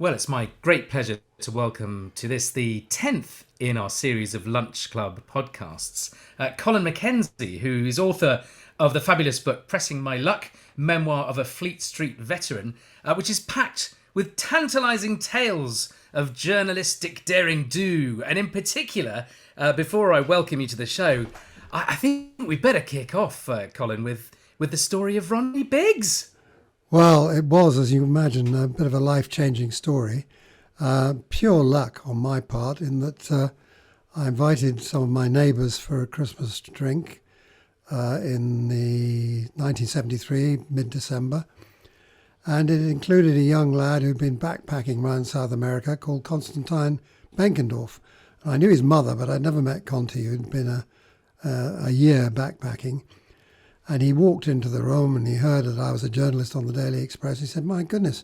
Well, it's my great pleasure to welcome to this, the 10th in our series of Lunch Club podcasts, Colin Mackenzie, who is author of the fabulous book Pressing My Luck, Memoir of a Fleet Street Veteran, which is packed with tantalising tales of journalistic derring-do. And in particular, before I welcome you to the show, I think we better kick off, Colin, with the story of Ronnie Biggs. Well, it was, as you imagine, a bit of a life-changing story. Pure luck on my part in that I invited some of my neighbours for a Christmas drink in the 1973, mid-December. And it included a young lad who'd been backpacking around South America called Constantine Benkendorf. And I knew his mother, but I'd never met Conti, who'd been a year backpacking. And he walked into the room and he heard that I was a journalist on the Daily Express. He said, "My goodness,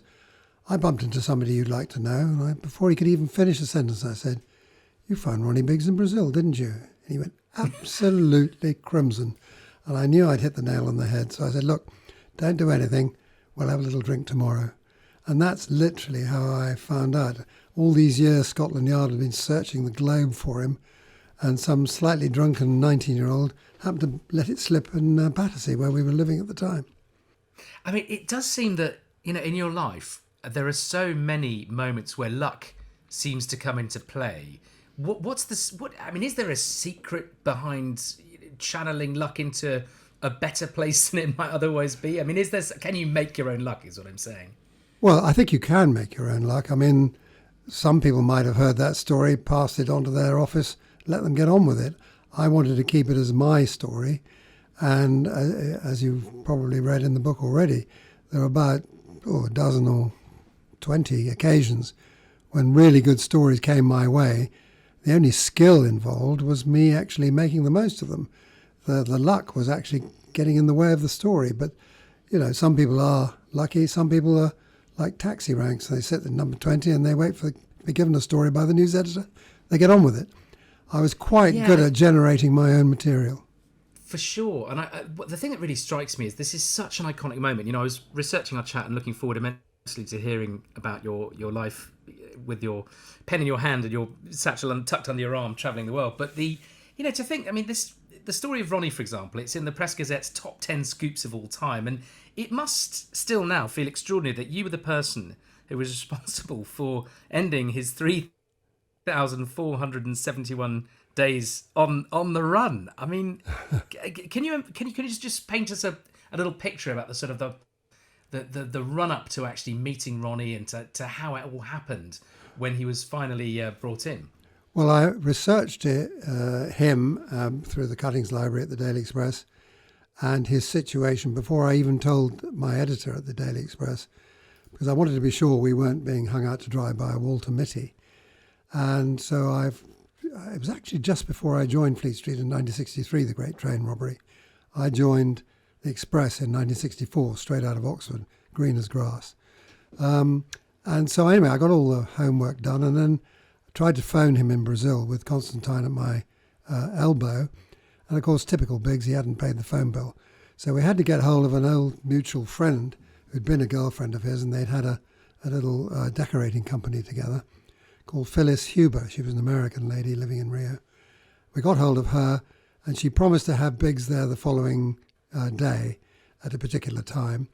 I bumped into somebody you'd like to know." And before he could even finish a sentence, I said, "You found Ronnie Biggs in Brazil, didn't you?" And he went absolutely crimson. And I knew I'd hit the nail on the head. So I said, "Look, don't do anything. We'll have a little drink tomorrow." And that's literally how I found out. All these years, Scotland Yard had been searching the globe for him. And some slightly drunken 19-year-old happened to let it slip in Battersea, where we were living at the time. I mean, it does seem that, in your life, there are so many moments where luck seems to come into play. What's this? Is there a secret behind channeling luck into a better place than it might otherwise be? I mean, can you make your own luck, is what I'm saying? Well, I think you can make your own luck. I mean, some people might have heard that story, passed it on to their office, let them get on with it. I wanted to keep it as my story. And as you've probably read in the book already, there are about a dozen or 20 occasions when really good stories came my way. The only skill involved was me actually making the most of them. The luck was actually getting in the way of the story. But, some people are lucky. Some people are like taxi ranks. They sit at number 20 and they wait to be given a story by the news editor. They get on with it. I was quite good at generating my own material. For sure. And the thing that really strikes me is this is such an iconic moment. I was researching our chat and looking forward immensely to hearing about your life with your pen in your hand and your satchel tucked under your arm, travelling the world. But to think, the story of Ronnie, for example, it's in the Press Gazette's top 10 scoops of all time. And it must still now feel extraordinary that you were the person who was responsible for ending his 3,471 days on the run. I mean, can you just paint us a little picture about the sort of the run up to actually meeting Ronnie and to how it all happened when he was finally brought in? Well, I researched him through the Cuttings Library at the Daily Express and his situation before I even told my editor at the Daily Express, because I wanted to be sure we weren't being hung out to dry by a Walter Mitty. And so it was actually just before I joined Fleet Street in 1963, the Great Train Robbery. I joined the Express in 1964, straight out of Oxford, green as grass. And so anyway, I got all the homework done and then tried to phone him in Brazil with Constantine at my elbow. And of course, typical Biggs, he hadn't paid the phone bill. So we had to get hold of an old mutual friend who'd been a girlfriend of his, and they'd had a little decorating company together called Phyllis Huber. She was an American lady living in Rio. We got hold of her, and she promised to have Biggs there the following day at a particular time.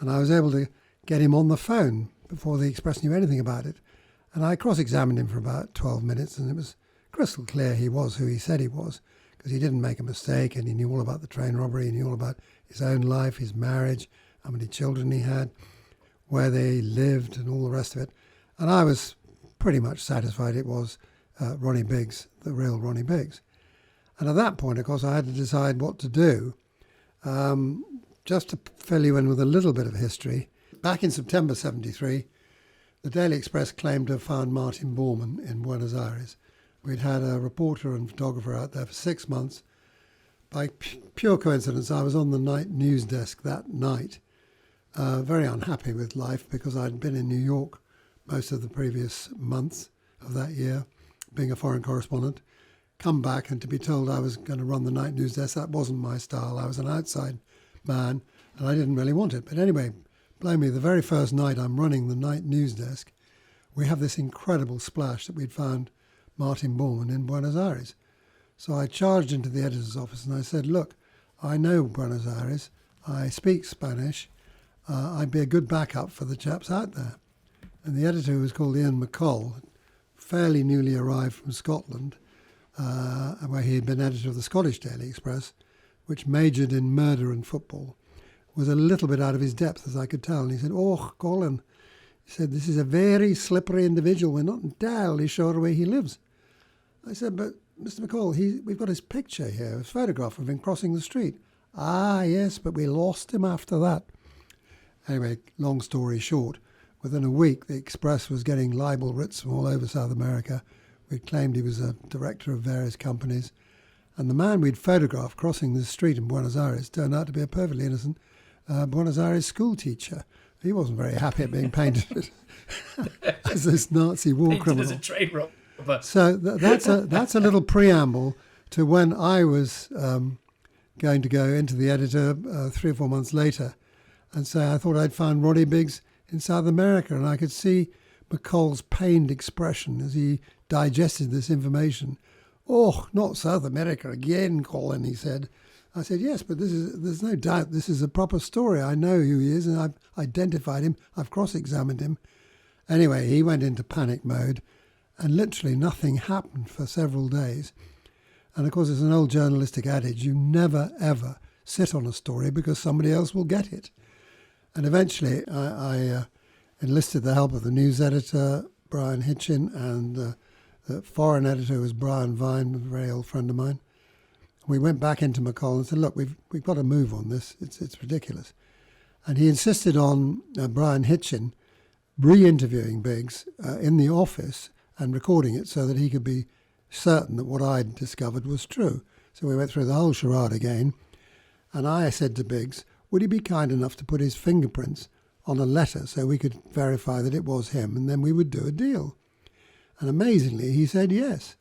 And I was able to get him on the phone before the Express knew anything about it. And I cross-examined him for about 12 minutes, and it was crystal clear he was who he said he was, because he didn't make a mistake, and he knew all about the train robbery, he knew all about his own life, his marriage, how many children he had, where they lived, and all the rest of it. And I was pretty much satisfied it was Ronnie Biggs, the real Ronnie Biggs. And at that point, of course, I had to decide what to do. Just to fill you in with a little bit of history, back in September 73, the Daily Express claimed to have found Martin Bormann in Buenos Aires. We'd had a reporter and photographer out there for 6 months. By pure coincidence, I was on the night news desk that night, very unhappy with life because I'd been in New York most of the previous months of that year, being a foreign correspondent, come back and to be told I was going to run the night news desk. That wasn't my style. I was an outside man and I didn't really want it. But anyway, blame me, the very first night I'm running the night news desk, we have this incredible splash that we'd found Martin Bormann in Buenos Aires. So I charged into the editor's office and I said, look, I know Buenos Aires, I speak Spanish, I'd be a good backup for the chaps out there. And the editor, who was called Ian McColl, fairly newly arrived from Scotland, where he had been editor of the Scottish Daily Express, which majored in murder and football, was a little bit out of his depth, as I could tell. And he said, oh, Colin, he said, this is a very slippery individual. We're not entirely sure where he lives. I said, but Mr. McCall, we've got his picture here, his photograph of him crossing the street. Ah, yes, but we lost him after that. Anyway, long story short, within a week, the Express was getting libel writs from all over South America. We claimed he was a director of various companies. And the man we'd photographed crossing the street in Buenos Aires turned out to be a perfectly innocent Buenos Aires school teacher. He wasn't very happy at being painted as this Nazi war Painted criminal. as a train robber. So that's a little preamble to when I was going to go into the editor 3 or 4 months later and say I thought I'd found Ronnie Biggs in South America, and I could see McColl's pained expression as he digested this information. Oh, not South America again, Colin, he said. I said, yes, but there's no doubt this is a proper story. I know who he is, and I've identified him. I've cross-examined him. Anyway, he went into panic mode, and literally nothing happened for several days. And of course, it's an old journalistic adage, you never, ever sit on a story because somebody else will get it. And eventually, I enlisted the help of the news editor, Brian Hitchin, and the foreign editor was Brian Vine, a very old friend of mine. We went back into McColl and said, look, we've got to move on this. It's ridiculous. And he insisted on Brian Hitchin re-interviewing Biggs in the office and recording it so that he could be certain that what I'd discovered was true. So we went through the whole charade again. And I said to Biggs, would he be kind enough to put his fingerprints on a letter so we could verify that it was him, and then we would do a deal? And amazingly, he said yes.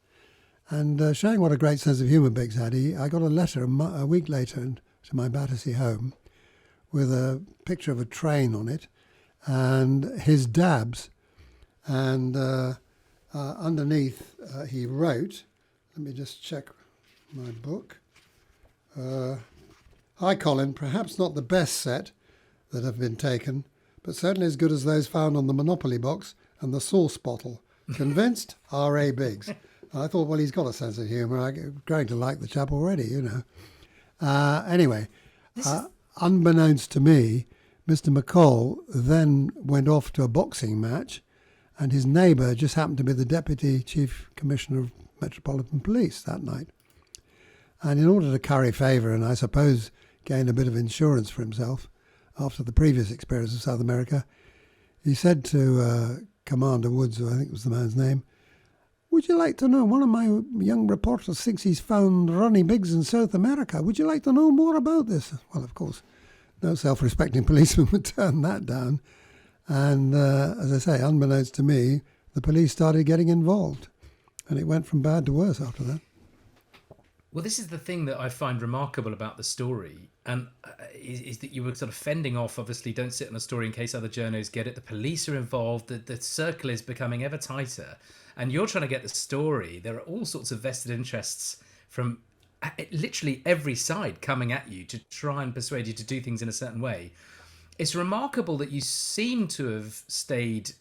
And showing what a great sense of humour Biggs had, I got a letter a week later to my Battersea home with a picture of a train on it and his dabs. And underneath he wrote, let me just check my book. Hi, Colin, perhaps not the best set that have been taken, but certainly as good as those found on the Monopoly box and the sauce bottle. Convinced? R.A. Biggs. I thought, well, he's got a sense of humour. I'm growing to like the chap already, you know. Anyway, unbeknownst to me, Mr. McColl then went off to a boxing match, and his neighbour just happened to be the Deputy Chief Commissioner of Metropolitan Police that night. And in order to curry favour and I suppose gain a bit of insurance for himself after the previous experience of South America, he said to Commander Woods, who I think was the man's name, would you like to know, one of my young reporters thinks he's found Ronnie Biggs in South America. Would you like to know more about this? Well, of course, no self-respecting policeman would turn that down. And as I say, unbeknownst to me, the police started getting involved. And it went from bad to worse after that. Well, this is the thing that I find remarkable about the story, and is that you were sort of fending off, obviously, don't sit on a story in case other journos get it. The police are involved, the circle is becoming ever tighter, and you're trying to get the story. There are all sorts of vested interests from literally every side coming at you to try and persuade you to do things in a certain way. It's remarkable that you seem to have stayed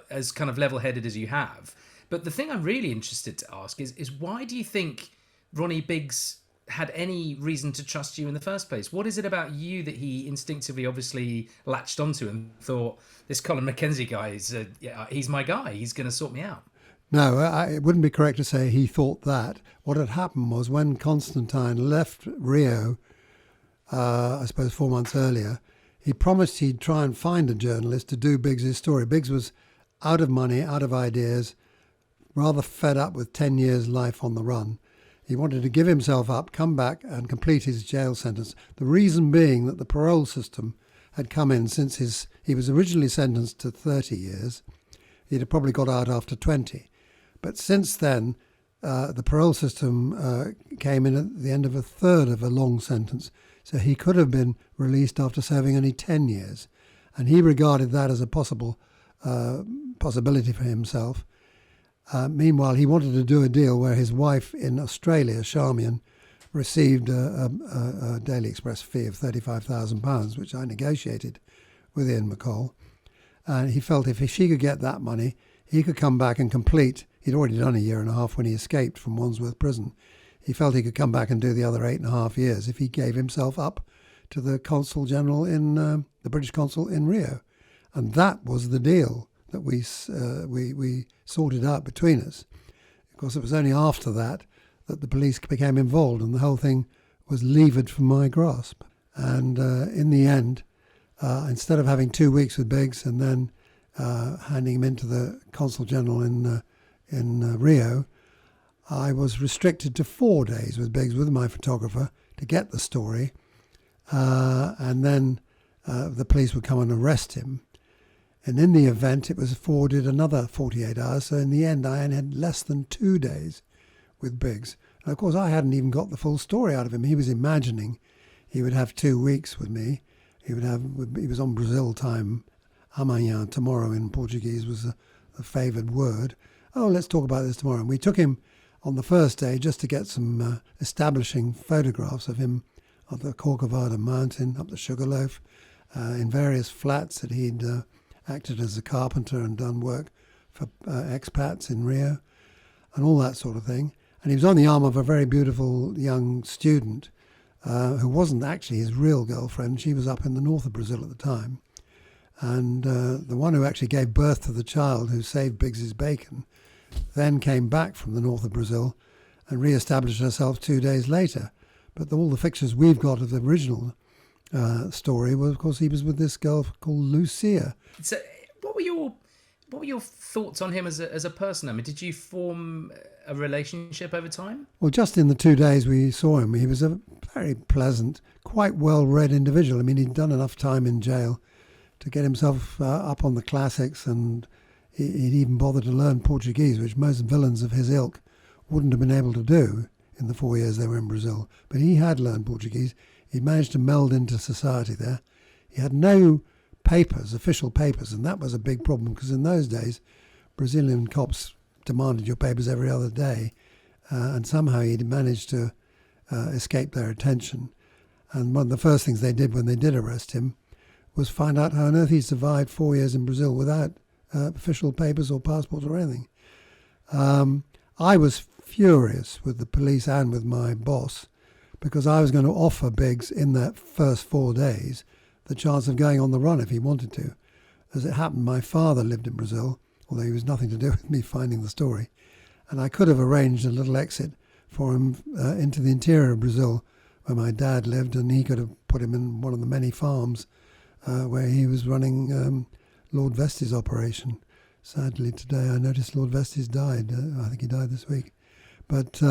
as kind of level-headed as you have. But the thing I'm really interested to ask is why do you think Ronnie Biggs had any reason to trust you in the first place? What is it about you that he instinctively obviously latched onto and thought, this Colin Mackenzie guy, he's my guy, he's going to sort me out? No, it wouldn't be correct to say he thought that. What had happened was when Constantine left Rio, I suppose 4 months earlier, he promised he'd try and find a journalist to do Biggs' story. Biggs was out of money, out of ideas, rather fed up with 10 years' life on the run. He wanted to give himself up, come back and complete his jail sentence. The reason being that the parole system had come in since he was originally sentenced to 30 years. He'd have probably got out after 20. But since then, the parole system came in at the end of a third of a long sentence. So he could have been released after serving only 10 years. And he regarded that as a possible possibility for himself. Meanwhile, he wanted to do a deal where his wife in Australia, Charmian, received a Daily Express fee of £35,000, which I negotiated with Ian McCall. And he felt if she could get that money, he could come back and complete. He'd already done a year and a half when he escaped from Wandsworth Prison. He felt he could come back and do the other 8.5 years if he gave himself up to the Consul General in the British Consul in Rio. And that was the deal that we sorted out between us. Of course, it was only after that the police became involved and the whole thing was levered from my grasp. And in the end, instead of having 2 weeks with Biggs and then handing him into the Consul General in Rio, I was restricted to 4 days with Biggs with my photographer to get the story, and then the police would come and arrest him. And in the event, it was forwarded another 48 hours, so in the end I had less than 2 days with Biggs. And of course I hadn't even got the full story out of him. He was imagining he would have 2 weeks with me. He was on Brazil time. Amanhã, tomorrow in Portuguese, was the favoured word. Oh, let's talk about this tomorrow. And we took him on the first day just to get some establishing photographs of him up the Corcovado mountain, up the Sugarloaf, in various flats that he'd acted as a carpenter and done work for expats in Rio and all that sort of thing. And he was on the arm of a very beautiful young student who wasn't actually his real girlfriend. She was up in the north of Brazil at the time. And the one who actually gave birth to the child who saved Biggs's bacon then came back from the north of Brazil and re-established herself 2 days later. But all the pictures we've got of the original story were, of course, he was with this girl called Lucia. So, what were your thoughts on him as a person? I mean, did you form a relationship over time? Well, just in the 2 days we saw him, he was a very pleasant, quite well-read individual. I mean, he'd done enough time in jail to get himself up on the classics, and he'd even bothered to learn Portuguese, which most villains of his ilk wouldn't have been able to do in the 4 years they were in Brazil. But he had learned Portuguese. He'd managed to meld into society there. He had no papers, official papers, and that was a big problem because in those days, Brazilian cops demanded your papers every other day, and somehow he'd managed to escape their attention. And one of the first things they did when they did arrest him was find out how on earth he survived 4 years in Brazil without official papers or passport or anything. I was furious with the police and with my boss because I was going to offer Biggs in that first 4 days the chance of going on the run if he wanted to. As it happened, my father lived in Brazil, although he was nothing to do with me finding the story, and I could have arranged a little exit for him into the interior of Brazil where my dad lived, and he could have put him in one of the many farms where he was running Lord Vestey's operation. Sadly, today I noticed Lord Vestey's died. I think he died this week. But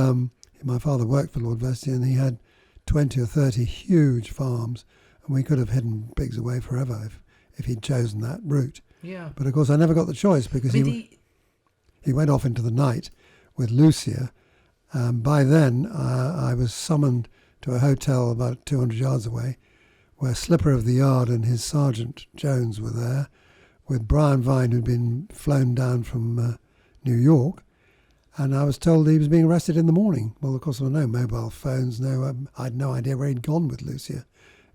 my father worked for Lord Vestey, and he had 20 or 30 huge farms, and we could have hidden Biggs away forever if he'd chosen that route. Yeah. But of course, I never got the choice because he went off into the night with Lucia. By then, I was summoned to a hotel about 200 yards away, where Slipper of the Yard and his Sergeant Jones were there, with Brian Vine, who'd been flown down from New York, and I was told he was being arrested in the morning. Well, of course, there were no mobile phones, I had no idea where he'd gone with Lucia.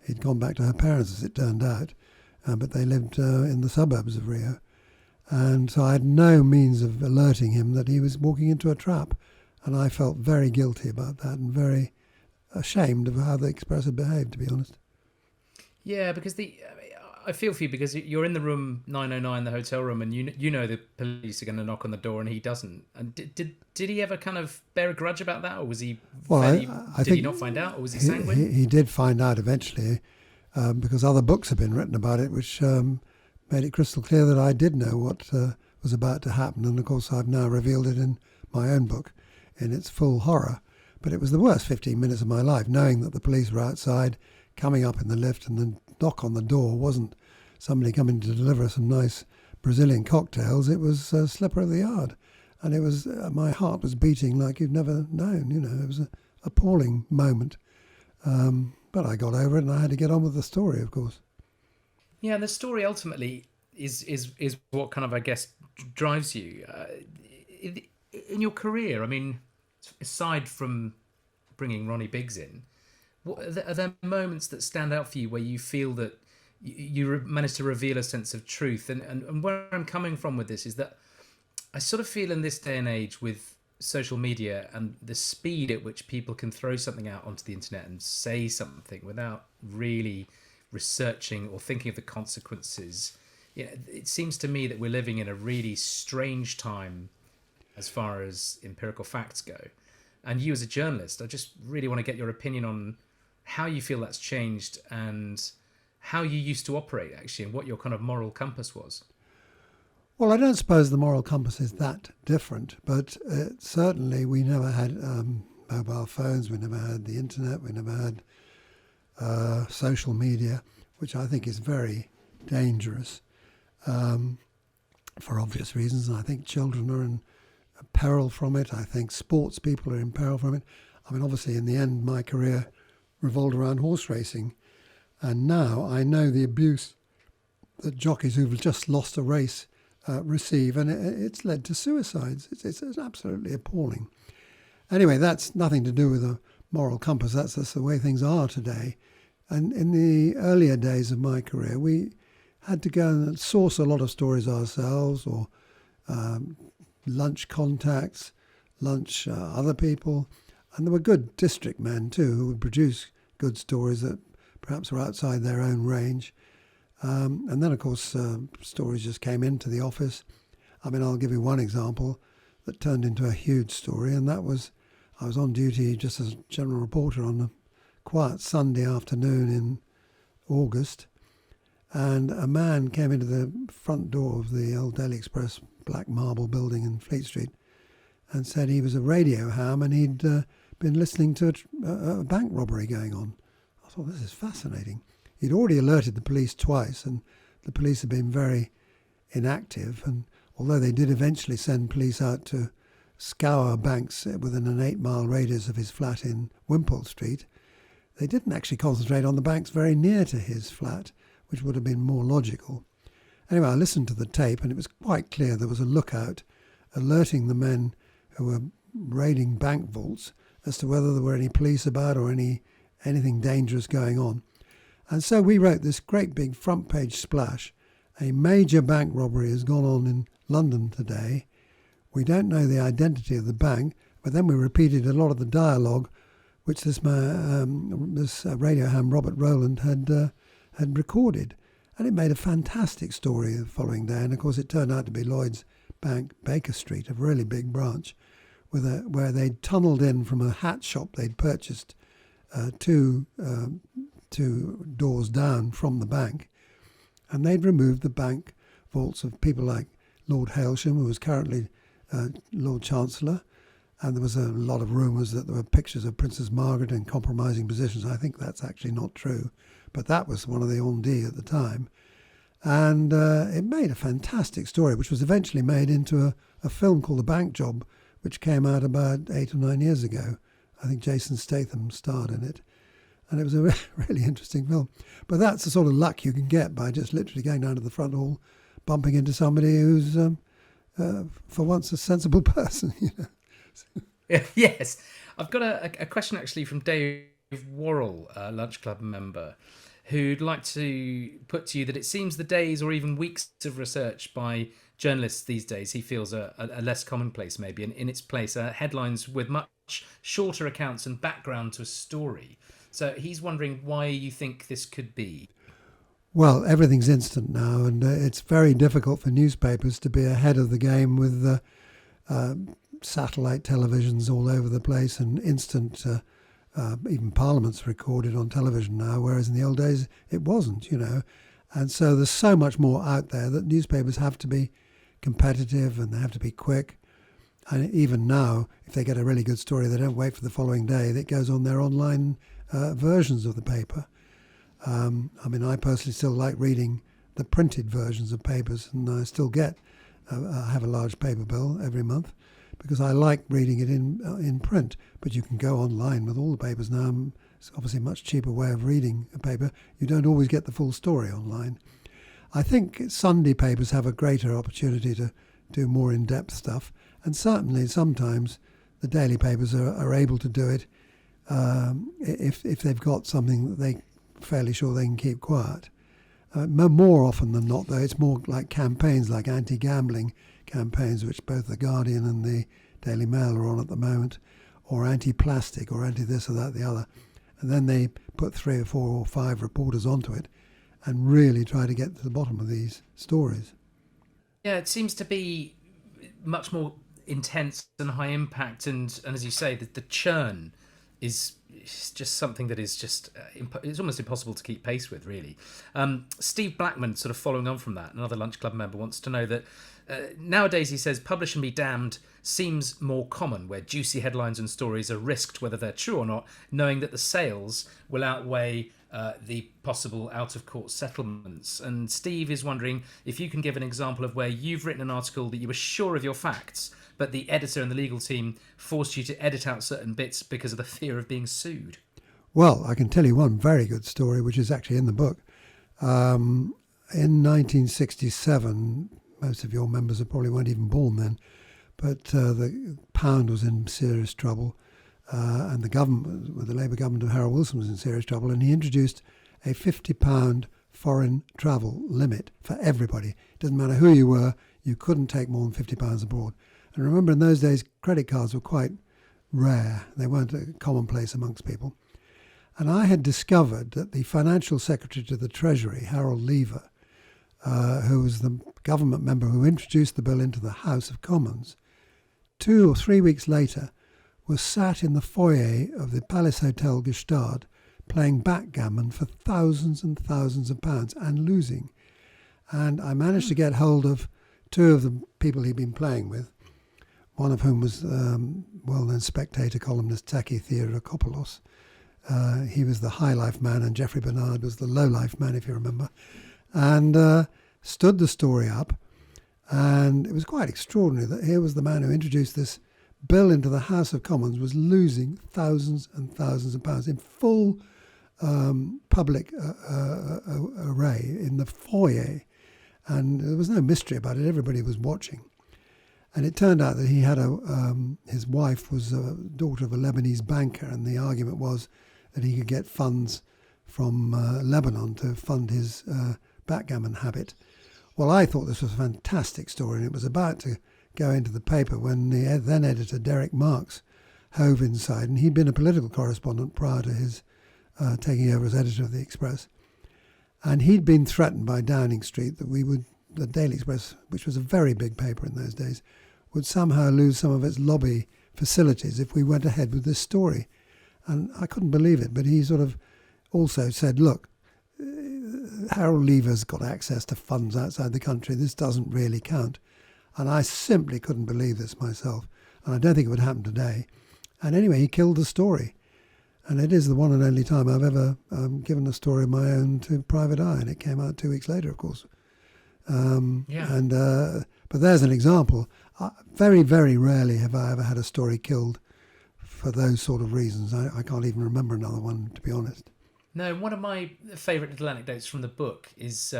He'd gone back to her parents, as it turned out, but they lived in the suburbs of Rio. And so I had no means of alerting him that he was walking into a trap, and I felt very guilty about that and very ashamed of how the Express had behaved, to be honest. Yeah, because I feel for you because you're in the room 909, the hotel room, and you know the police are going to knock on the door, and he doesn't. And did he ever kind of bear a grudge about that, or was he? Well, I did he not find out, or was he sanguine? He did find out eventually, because other books have been written about it, which made it crystal clear that I did know what was about to happen, and of course I've now revealed it in my own book, in its full horror. But it was the worst 15 minutes of my life, knowing that the police were outside, coming up in the lift, and the knock on the door wasn't somebody coming to deliver some nice Brazilian cocktails. It was Slipper of the Yard. And it was my heart was beating like you've never known. It was an appalling moment. But I got over it, and I had to get on with the story, of course. Yeah, the story ultimately is what kind of, I guess, drives you in your career. I mean, aside from bringing Ronnie Biggs in, are there moments that stand out for you where you feel that you managed to reveal a sense of truth? And where I'm coming from with this is that I sort of feel in this day and age with social media and the speed at which people can throw something out onto the internet and say something without really researching or thinking of the consequences. It seems to me that we're living in a really strange time as far as empirical facts go. And you as a journalist, I just really want to get your opinion on how you feel that's changed and how you used to operate, actually, and what your kind of moral compass was. Well, I don't suppose the moral compass is that different, but certainly we never had mobile phones, we never had the internet, we never had social media, which I think is very dangerous for obvious reasons. And I think children are in peril from it. I think sports people are in peril from it. I mean, obviously, in the end, my career revolved around horse racing. And now I know the abuse that jockeys who've just lost a race receive, and it's led to suicides. It's absolutely appalling. Anyway, that's nothing to do with a moral compass. That's just the way things are today. And in the earlier days of my career, we had to go and source a lot of stories ourselves, or lunch contacts, lunch other people. And there were good district men too who would produce good stories that perhaps were outside their own range. And then, of course, stories just came into the office. I mean, I'll give you one example that turned into a huge story, and that was I was on duty just as general reporter on a quiet Sunday afternoon in August, and a man came into the front door of the old Daily Express black marble building in Fleet Street and said he was a radio ham and he'd been listening to a bank robbery going on. I thought, this is fascinating. He'd already alerted the police twice, and the police had been very inactive. And although they did eventually send police out to scour banks within an 8-mile radius of his flat in Wimpole Street, they didn't actually concentrate on the banks very near to his flat, which would have been more logical. Anyway, I listened to the tape, and it was quite clear there was a lookout alerting the men who were raiding bank vaults as to whether there were any police about or anything dangerous going on. And so we wrote this great big front page splash. A major bank robbery has gone on in London today. We don't know the identity of the bank, but then we repeated a lot of the dialogue which this radio ham Robert Rowland had recorded. And it made a fantastic story the following day. And of course it turned out to be Lloyd's Bank, Baker Street, a really big branch, where they'd tunnelled in from a hat shop they'd purchased two doors down from the bank, and they'd removed the bank vaults of people like Lord Hailsham, who was currently Lord Chancellor, and there was a lot of rumours that there were pictures of Princess Margaret in compromising positions. I think that's actually not true, but that was one of the on dit at the time. And it made a fantastic story, which was eventually made into a film called The Bank Job, which came out about 8 or 9 years ago. I think Jason Statham starred in it. And it was a really interesting film. But that's the sort of luck you can get by just literally going down to the front hall, bumping into somebody who's, for once, a sensible person. You know? Yes. I've got a question actually from Dave Worrell, a Lunch Club member, who'd like to put to you that it seems the days or even weeks of research by journalists these days, he feels are less commonplace maybe, and in its place are headlines with much shorter accounts and background to a story. So he's wondering why you think this could be. Well, everything's instant now, and it's very difficult for newspapers to be ahead of the game with satellite televisions all over the place and instant, even Parliament's recorded on television now, whereas in the old days it wasn't, you know. And so there's so much more out there that newspapers have to be competitive and they have to be quick. And even now, if they get a really good story, they don't wait for the following day. It goes on their online versions of the paper. I mean, I personally still like reading the printed versions of papers, and I still I have a large paper bill every month because I like reading it in print. But you can go online with all the papers now. It's obviously a much cheaper way of reading a paper. You don't always get the full story online. I think Sunday papers have a greater opportunity to do more in-depth stuff. And certainly sometimes the daily papers are able to do it if they've got something that they're fairly sure they can keep quiet. More often than not, though, it's more like campaigns, like anti-gambling campaigns, which both The Guardian and the Daily Mail are on at the moment, or anti-plastic, or anti-this or that, the other. And then they put 3 or 4 or 5 reporters onto it and really try to get to the bottom of these stories. Yeah, it seems to be much more intense and high impact, and as you say, the churn is just something that is just it's almost impossible to keep pace with, really. Steve Blackman, sort of following on from that, another Lunch Club member, wants to know that nowadays, he says, publish and be damned seems more common, where juicy headlines and stories are risked whether they're true or not, knowing that the sales will outweigh the possible out-of-court settlements. And Steve is wondering if you can give an example of where you've written an article that you were sure of your facts, but the editor and the legal team forced you to edit out certain bits because of the fear of being sued. Well, I can tell you one very good story, which is actually in the book. In 1967, most of your members probably weren't even born then, but the pound was in serious trouble, and the government, the Labour government of Harold Wilson, was in serious trouble, and he introduced a £50 foreign travel limit for everybody. It doesn't matter who you were, you couldn't take more than £50 abroad. And remember, in those days, credit cards were quite rare. They weren't commonplace amongst people. And I had discovered that the Financial Secretary to the Treasury, Harold Lever, who was the government member who introduced the bill into the House of Commons, 2 or 3 weeks later was sat in the foyer of the Palace Hotel Gestad playing backgammon for thousands and thousands of pounds and losing. And I managed to get hold of 2 of the people he'd been playing with, one of whom was well-known Spectator columnist Taki Theodorokopoulos. He was the high life man, and Geoffrey Bernard was the low life man, if you remember, and stood the story up. And it was quite extraordinary that here was the man who introduced this bill into the House of Commons was losing thousands and thousands of pounds in full public array in the foyer. And there was no mystery about it. Everybody was watching. And it turned out that he had his wife was a daughter of a Lebanese banker, and the argument was that he could get funds from Lebanon to fund his backgammon habit. Well, I thought this was a fantastic story, and it was about to go into the paper when the then editor, Derek Marks, hove inside, and he'd been a political correspondent prior to his taking over as editor of the Express. And he'd been threatened by Downing Street that the Daily Express, which was a very big paper in those days, would somehow lose some of its lobby facilities if we went ahead with this story. And I couldn't believe it, but he sort of also said, look, Harold Lever's got access to funds outside the country. This doesn't really count. And I simply couldn't believe this myself. And I don't think it would happen today. And anyway, he killed the story. And it is the one and only time I've ever given a story of my own to Private Eye. And it came out 2 weeks later, of course. But there's an example. Very, very rarely have I ever had a story killed for those sort of reasons. I can't even remember another one, to be honest. No, one of my favourite little anecdotes from the book is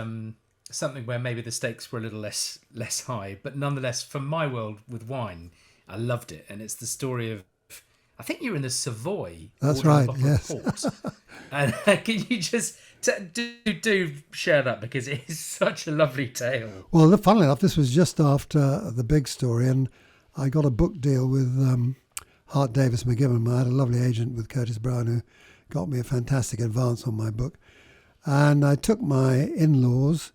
something where maybe the stakes were a little less high, but nonetheless, from my world with wine, I loved it. And it's the story of, I think you were in the Savoy. That's right, yes. And can you just do share that, because it is such a lovely tale. Well, funnily enough, this was just after the big story, and I got a book deal with Hart Davis McGibbon. I had a lovely agent with Curtis Brown who got me a fantastic advance on my book. And I took my in-laws,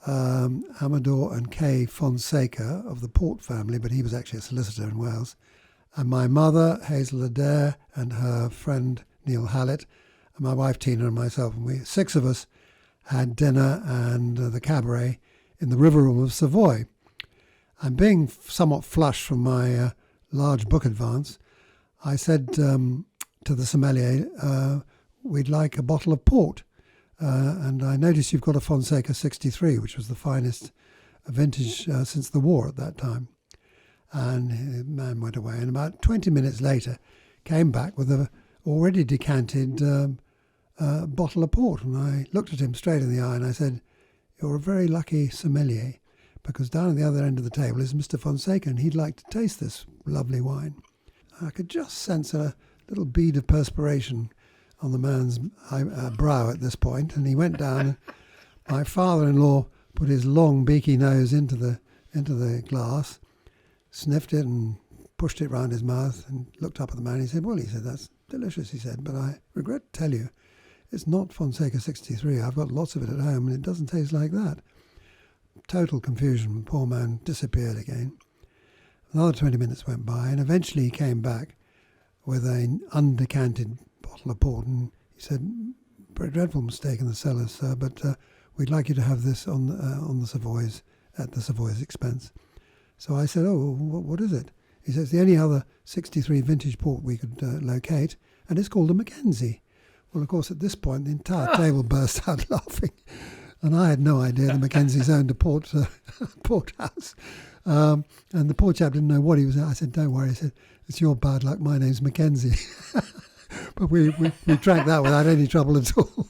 Amador and Kay Fonseca of the Port family, but he was actually a solicitor in Wales, and my mother, Hazel Adair, and her friend Neil Hallett, and my wife Tina and myself. And we, 6 of us, had dinner and the cabaret in the river room of Savoy. And being somewhat flush from my large book advance, I said to the sommelier, we'd like a bottle of port. And I noticed you've got a Fonseca 63, which was the finest vintage since the war at that time. And the man went away, and about 20 minutes later came back with a already decanted bottle of port. And I looked at him straight in the eye and I said, you're a very lucky sommelier, because down at the other end of the table is Mr. Fonseca, and he'd like to taste this lovely wine. I could just sense a little bead of perspiration on the man's brow at this point, and he went down. My father-in-law put his long beaky nose into the glass, sniffed it and pushed it round his mouth and looked up at the man. He said, well, he said, that's delicious, he said, but I regret to tell you, it's not Fonseca 63. I've got lots of it at home and it doesn't taste like that. Total confusion. The poor man disappeared again. Another 20 minutes went by and eventually he came back with an undecanted bottle of port and he said, very dreadful mistake in the cellars, sir, but we'd like you to have this on the Savoys, at the Savoy's expense. So I said, oh, what is it? He says, the only other 63 vintage port we could locate, and it's called a Mackenzie. Well, of course, at this point, the entire table burst out laughing. And I had no idea the Mackenzies owned a port house. And the poor chap didn't know what he was at. I said, don't worry. He said, it's your bad luck. My name's Mackenzie. But we drank that without any trouble at all.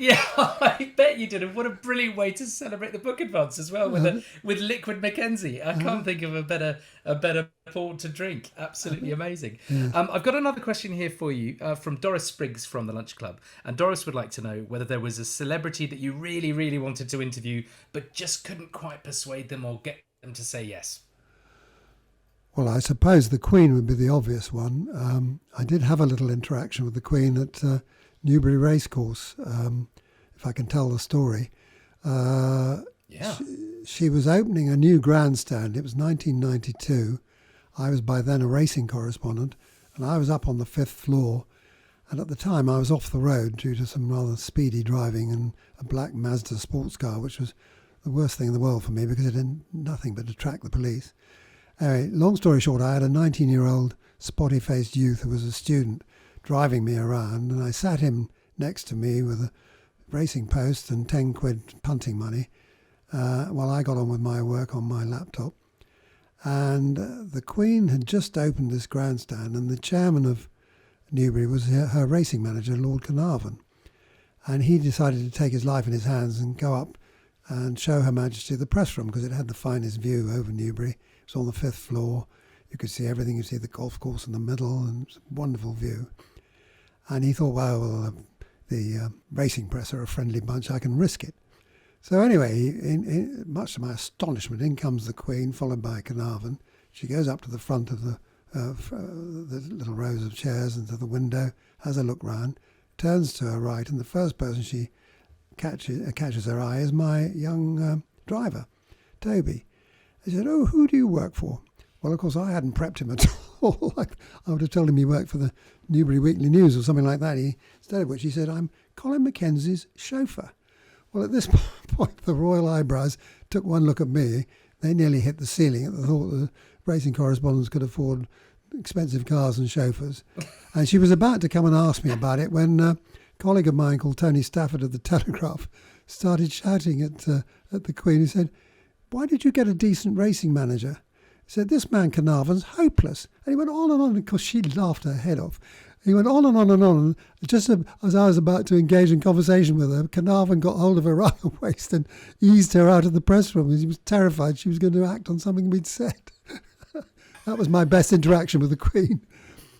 Yeah, I bet you did. And what a brilliant way to celebrate the book advance as well with liquid Mackenzie. I can't think of a better port to drink. Absolutely amazing. Yeah. I've got another question here for you from Doris Spriggs from the Lunch Club. And Doris would like to know whether there was a celebrity that you really, really wanted to interview, but just couldn't quite persuade them or get them to say yes. Well, I suppose the Queen would be the obvious one. I did have a little interaction with the Queen at Newbury Racecourse, if I can tell the story. She was opening a new grandstand. It was 1992. I was by then a racing correspondent, and I was up on the 5th floor. And at the time, I was off the road due to some rather speedy driving and a black Mazda sports car, which was the worst thing in the world for me because it did nothing but attract the police. Anyway, long story short, I had a 19-year-old spotty-faced youth who was a student driving me around, and I sat him next to me with a racing post and 10 quid punting money while I got on with my work on my laptop. And the Queen had just opened this grandstand, and the chairman of Newbury was her racing manager, Lord Carnarvon. And he decided to take his life in his hands and go up and show Her Majesty the press room because it had the finest view over Newbury. It was on the 5th floor. You could see everything. You see the golf course in the middle, and it was a wonderful view. And he thought, well, the racing press are a friendly bunch. I can risk it. So anyway, much to my astonishment, in comes the Queen, followed by Carnarvon. She goes up to the front of the little rows of chairs and to the window, has a look round, turns to her right, and the first person she catches her eye is my young driver, Toby. He said, oh, who do you work for? Well, of course, I hadn't prepped him at all. I would have told him he worked for the Newbury Weekly News or something like that. Instead of which he said, I'm Colin Mackenzie's chauffeur. Well, at this point, the royal eyebrows took one look at me. They nearly hit the ceiling at the thought that racing correspondents could afford expensive cars and chauffeurs. And she was about to come and ask me about it when a colleague of mine called Tony Stafford of the Telegraph started shouting at the Queen. He said, why did you get a decent racing manager? He said, this man Carnarvon's hopeless. And he went on and on, because she laughed her head off. He went on and on and on. And just as I was about to engage in conversation with her, Carnarvon got hold of her around the waist and eased her out of the press room. He was terrified she was going to act on something we'd said. That was my best interaction with the Queen.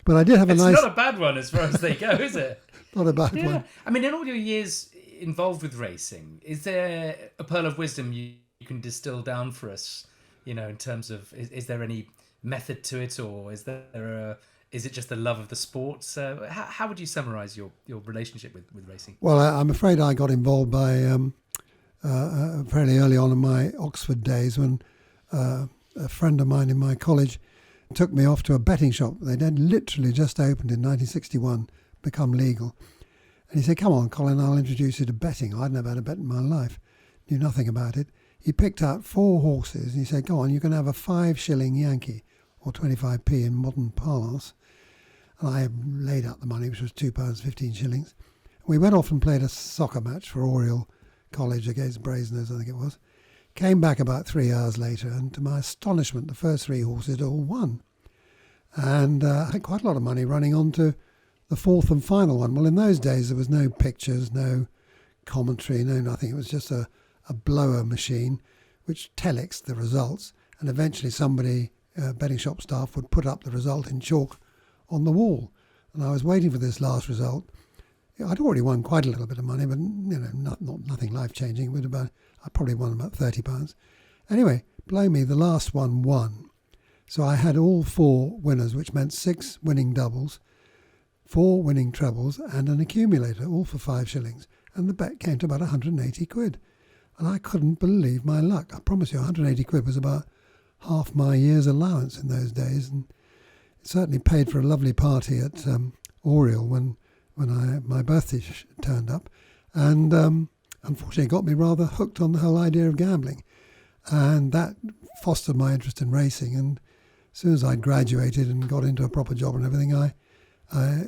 But I did have It's not a bad one as far as they go, is it? Not a bad one. I mean, in all your years involved with racing, is there a pearl of wisdom you can distill down for us, in terms of, is there any method to it, or is it just the love of the sport? How would you summarise your relationship with racing? Well, I'm afraid I got involved by fairly early on in my Oxford days when a friend of mine in my college took me off to a betting shop. They'd literally just opened in 1961, become legal. And he said, come on, Colin, I'll introduce you to betting. I'd never had a bet in my life, knew nothing about it. He picked out 4 horses and he said, go on, you can have a 5-shilling Yankee, or 25p in modern parlance. And I laid out the money, which was £2.15. We went off and played a soccer match for Oriel College against Brasenose, I think it was. Came back about 3 hours later, and to my astonishment, the first 3 horses all won. And I had quite a lot of money running on to the 4th and final one. Well, in those days, there was no pictures, no commentary, no nothing. It was just a blower machine which telexed the results, and eventually somebody, betting shop staff, would put up the result in chalk on the wall. And I was waiting for this last result. I'd already won quite a little bit of money, but nothing life-changing. I probably won about £30. Anyway, blow me, the last one won. So I had all 4 winners, which meant 6 winning doubles, 4 winning trebles, and an accumulator, all for 5 shillings. And the bet came to about 180 quid. And I couldn't believe my luck. I promise you, 180 quid was about half my year's allowance in those days. And it certainly paid for a lovely party at Oriel when my birthday turned up. And unfortunately, it got me rather hooked on the whole idea of gambling. And that fostered my interest in racing. And as soon as I'd graduated and got into a proper job and everything, I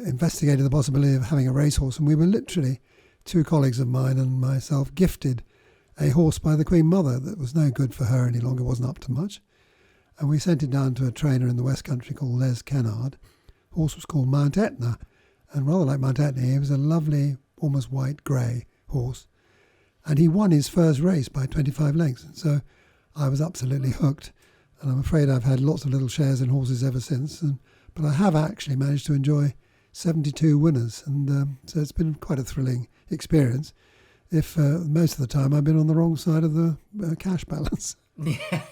investigated the possibility of having a racehorse. And we were literally, 2 colleagues of mine and myself, gifted a horse by the Queen Mother that was no good for her any longer, wasn't up to much. And we sent it down to a trainer in the West Country called Les Kennard. The horse was called Mount Etna. And rather like Mount Etna, he was a lovely, almost white-grey horse. And he won his first race by 25 lengths. And so I was absolutely hooked. And I'm afraid I've had lots of little shares in horses ever since. But I have actually managed to enjoy 72 winners. And so it's been quite a thrilling experience. If most of the time I've been on the wrong side of the cash balance. Yeah,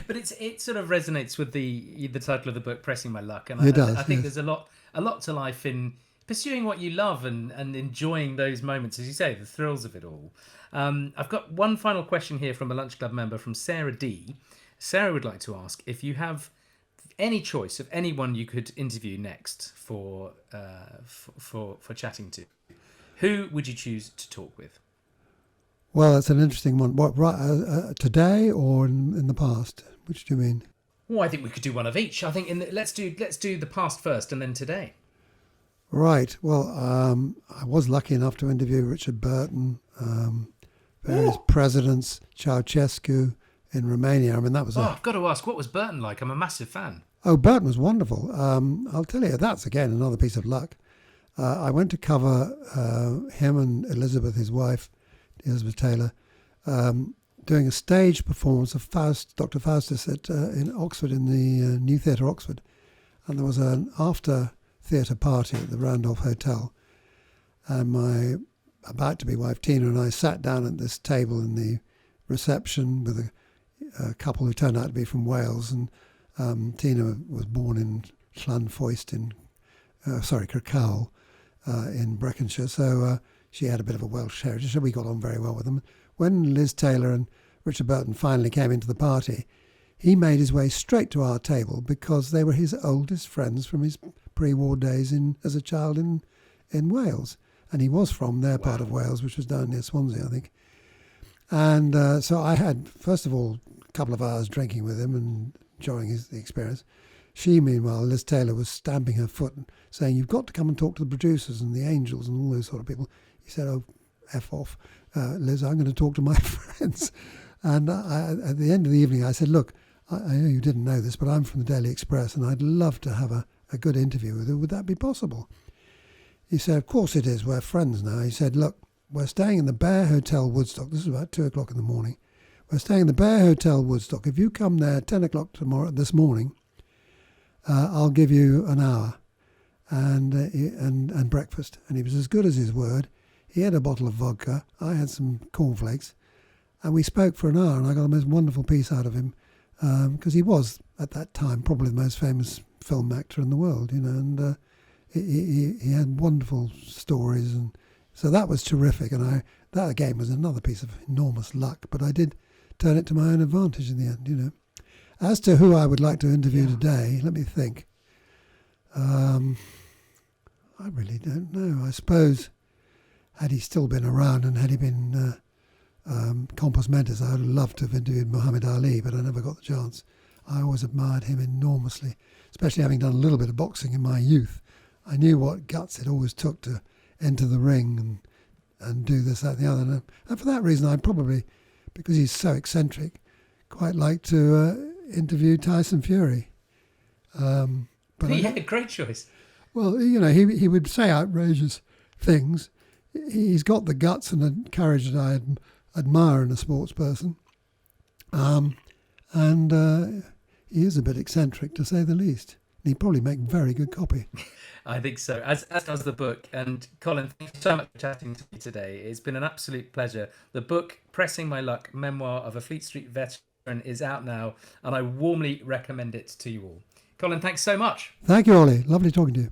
but it sort of resonates with the title of the book, Pressing My Luck. And It does, I think yes. there's a lot to life in pursuing what you love and enjoying those moments, as you say, the thrills of it all. I've got one final question here from a Lunch Club member, from Sarah D. Sarah would like to ask if you have any choice of anyone you could interview next for chatting to. Who would you choose to talk with? Well, that's an interesting one. What, right, today or in the past? Which do you mean? Well, I think we could do one of each. I think let's do the past first and then today. Right. Well, I was lucky enough to interview Richard Burton, various presidents, Ceausescu in Romania. I mean, that was I've got to ask, what was Burton like? I'm a massive fan. Oh, Burton was wonderful. I'll tell you, that's again another piece of luck. I went to cover him and Elizabeth, his wife, Elizabeth Taylor, doing a stage performance of Dr. Faustus in Oxford, in the New Theatre Oxford. And there was an after-theatre party at the Randolph Hotel. And my about-to-be wife, Tina, and I sat down at this table in the reception with a couple who turned out to be from Wales. And Tina was born in Llanfoist Kirkcaldy, in Breconshire, so she had a bit of a Welsh heritage, so we got on very well with them. When Liz Taylor and Richard Burton finally came into the party, he made his way straight to our table because they were his oldest friends from his pre-war days as a child in Wales. And he was from their part of Wales, which was down near Swansea, I think. And so I had, first of all, a couple of hours drinking with him and enjoying the experience. She, meanwhile, Liz Taylor, was stamping her foot and saying, "You've got to come and talk to the producers and the angels and all those sort of people." He said, "Oh, F off, Liz, I'm going to talk to my friends." And at the end of the evening, I said, "Look, I know you didn't know this, but I'm from the Daily Express and I'd love to have a good interview with her. Would that be possible?" He said, "Of course it is. We're friends now." He said, "Look, we're staying in the Bear Hotel, Woodstock." This is about 2:00 in the morning. "We're staying in the Bear Hotel, Woodstock. If you come there at 10:00 this morning, I'll give you an hour and breakfast." And he was as good as his word. He had a bottle of vodka. I had some cornflakes. And we spoke for an hour, and I got the most wonderful piece out of him because he was, at that time, probably the most famous film actor in the world, and he had wonderful stories. And so that was terrific. And that, again, was another piece of enormous luck. But I did turn it to my own advantage in the end, As to who I would like to interview today, let me think. I really don't know. I suppose, had he still been around and had he been compos mentis, I would have loved to have interviewed Muhammad Ali, but I never got the chance. I always admired him enormously, especially having done a little bit of boxing in my youth. I knew what guts it always took to enter the ring and do this, that, and the other. And for that reason, I'd probably, because he's so eccentric, quite like to interview Tyson Fury. But yeah, great choice. Well, he would say outrageous things. He's got the guts and the courage that I admire in a sports person. And he is a bit eccentric, to say the least. He'd probably make very good copy. I think so, as does the book. And Colin, thank you so much for chatting to me today. It's been an absolute pleasure. The book, Pressing My Luck, Memoir of a Fleet Street Veteran, is out now, and I warmly recommend it to you all. Colin, thanks so much. Thank you, Olly. Lovely talking to you.